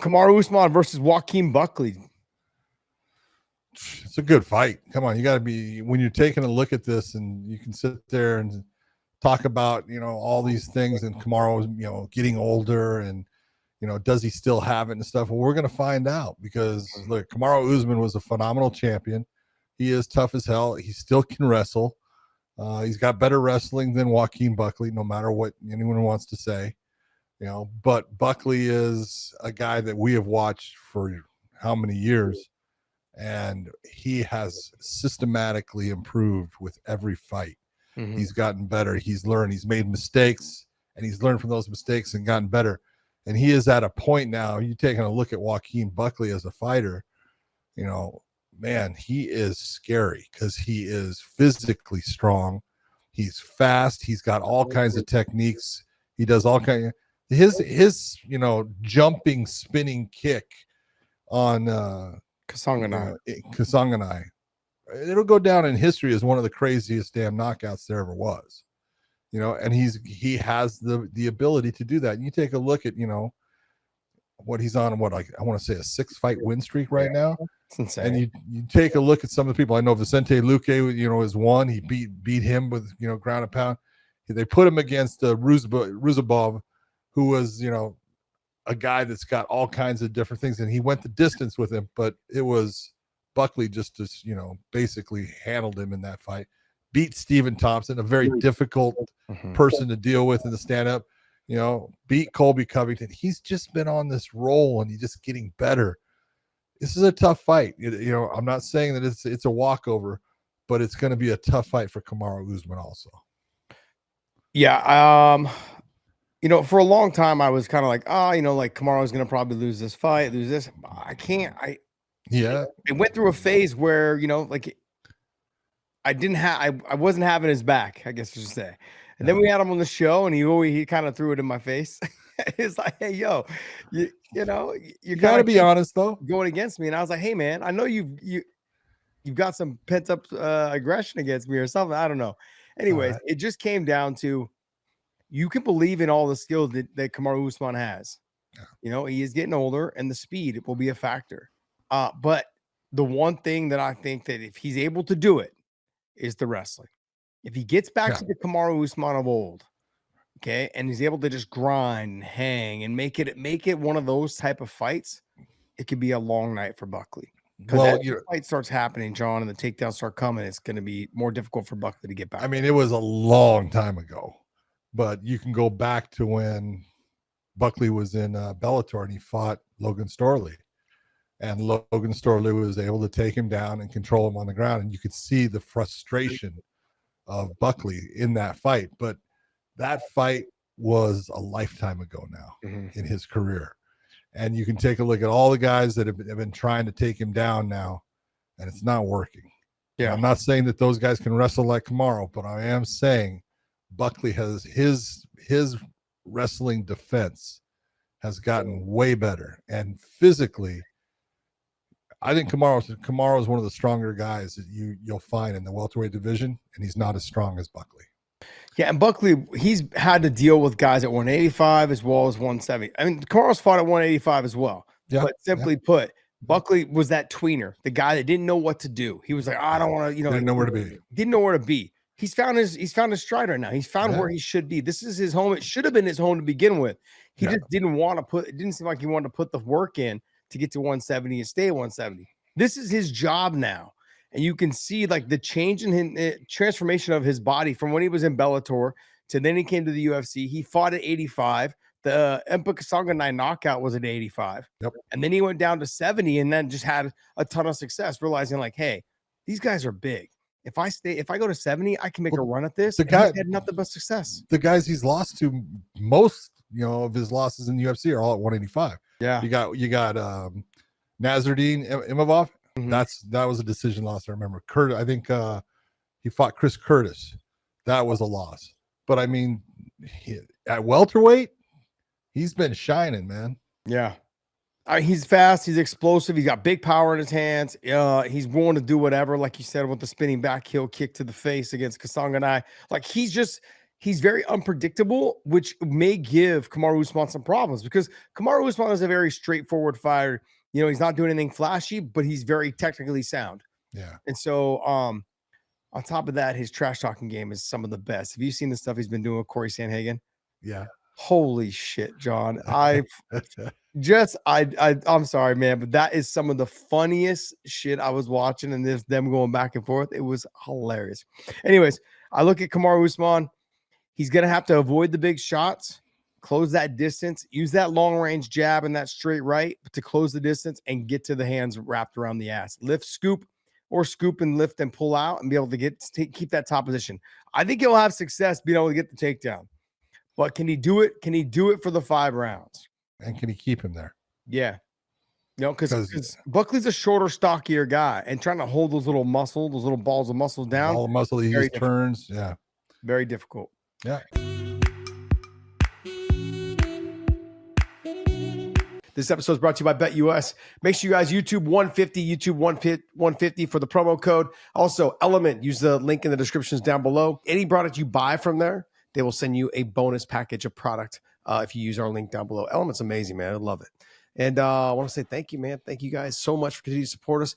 Kamaru Usman versus Joaquin Buckley. It's a good fight. Come on, you got to be, when you're taking a look at this, and you can sit there and talk about, all these things, and Kamaru, getting older, and does he still have it and stuff? Well, we're going to find out, because look, Kamaru Usman was a phenomenal champion. He is tough as hell. He still can wrestle. He's got better wrestling than Joaquin Buckley, no matter what anyone wants to say. But Buckley is a guy that we have watched for how many years, and he has systematically improved with every fight. Mm-hmm. He's gotten better. He's learned. He's made mistakes, and he's learned from those mistakes and gotten better. And he is at a point now, you taking a look at Joaquin Buckley as a fighter, man, he is scary, because he is physically strong. He's fast. He's got all kinds of techniques. He does all kinds of his jumping, spinning kick on Kasanganai. It'll go down in history as one of the craziest damn knockouts there ever was. And he has the ability to do that. And you take a look at, what he's on, I want to say a 6-fight win streak right now. It's insane. And you take a look at some of the people. I know Vicente Luque, is one. He beat him with, ground and pound. They put him against Ruzabov, who was, a guy that's got all kinds of different things, and he went the distance with him, but it was Buckley just basically handled him in that fight. Beat Stephen Thompson, a very difficult person to deal with in the stand-up. Beat Colby Covington. He's just been on this roll, and he's just getting better. This is a tough fight. I'm not saying that it's a walkover, but it's going to be a tough fight for Kamaru Usman also. Yeah. For a long time, I was kind of like, like Kamaru's going to probably lose this fight, lose this. I can't. It went through a phase where, I wasn't having his back, I guess I should say. And then we had him on the show, and he kind of threw it in my face. It's like, hey, yo, you got to be honest though, going against me. And I was like, hey man, I know you've got some pent up aggression against me or something. I don't know. Anyways, It just came down to, you can believe in all the skills that Kamaru Usman has. Yeah. He is getting older, and the speed will be a factor. But the one thing that I think that if he's able to do it is the wrestling. If he gets back to the Kamaru Usman of old, okay, and he's able to just grind and hang and make it one of those type of fights, it could be a long night for Buckley. Because as the fight starts happening, John, and the takedowns start coming, it's going to be more difficult for Buckley to get back. I mean, it was a long time ago, but you can go back to when Buckley was in Bellator and he fought Logan Storley. And Logan Storley was able to take him down and control him on the ground. And you could see the frustration of Buckley in that fight. But that fight was a lifetime ago now in his career. And you can take a look at all the guys that have been trying to take him down now, and it's not working. Yeah, I'm not saying that those guys can wrestle like Kamaru, but I am saying Buckley has his wrestling defense has gotten way better. And physically, I think Kamaru is one of the stronger guys that you'll find in the welterweight division, and he's not as strong as Buckley. Yeah, and Buckley, he's had to deal with guys at 185 as well as 170. I mean, Kamaru's fought at 185 as well. Yeah, but simply put, Buckley was that tweener, the guy that didn't know what to do. He was like, I don't want to, didn't know where to be. Didn't know where to be. He's found his stride right now. He's found where he should be. This is his home. It should have been his home to begin with. He just didn't want to it didn't seem like he wanted to put the work in to get to 170 and stay at 170. This is his job now. And you can see like the change in his transformation of his body from when he was in Bellator to then he came to the UFC. He fought at 85. The Kasanganai knockout was at 85. Yep. And then he went down to 70 and then just had a ton of success, realizing like, hey, these guys are big. If I go to 70, I can make a run at this. The guy had nothing but success. The guys he's lost to, most of his losses in the UFC are all at 185. Yeah. You got Nasruddin Imavov. Mm-hmm. That was a decision loss. I remember I think he fought Chris Curtis. That was a loss. But I mean, at welterweight, he's been shining, man. Yeah. He's fast. He's explosive. He's got big power in his hands. He's willing to do whatever, like you said, with the spinning back heel kick to the face against Kasanganai. Like he's he's very unpredictable, which may give Kamaru Usman some problems because Kamaru Usman is a very straightforward fighter. You know, he's not doing anything flashy, but he's very technically sound. Yeah. And so, on top of that, his trash talking game is some of the best. Have you seen the stuff he's been doing with Corey Sandhagen? Yeah. Holy shit, John. I'm sorry, man, but that is some of the funniest shit I was watching, and this them going back and forth. It was hilarious. Anyways, I look at Kamaru Usman. He's gonna have to avoid the big shots, close that distance, use that long range jab and that straight right to close the distance and get to the hands wrapped around the ass. Lift, scoop, or scoop and lift and pull out and be able to keep that top position. I think he'll have success being able to get the takedown. But can he do it? Can he do it for the 5 rounds? And can he keep him there? Yeah. You know, because Buckley's a shorter, stockier guy, and trying to hold those little balls of muscle down. All the muscle he just turns. Yeah. Very difficult. Yeah. This episode is brought to you by BetUS. Make sure you guys YouTube 150 for the promo code. Also, Element, use the link in the descriptions down below. Any product you buy from there, they will send you a bonus package of product if you use our link down below. Element's amazing, man. I love it. And I want to say thank you, man. Thank you guys so much for continuing to support us.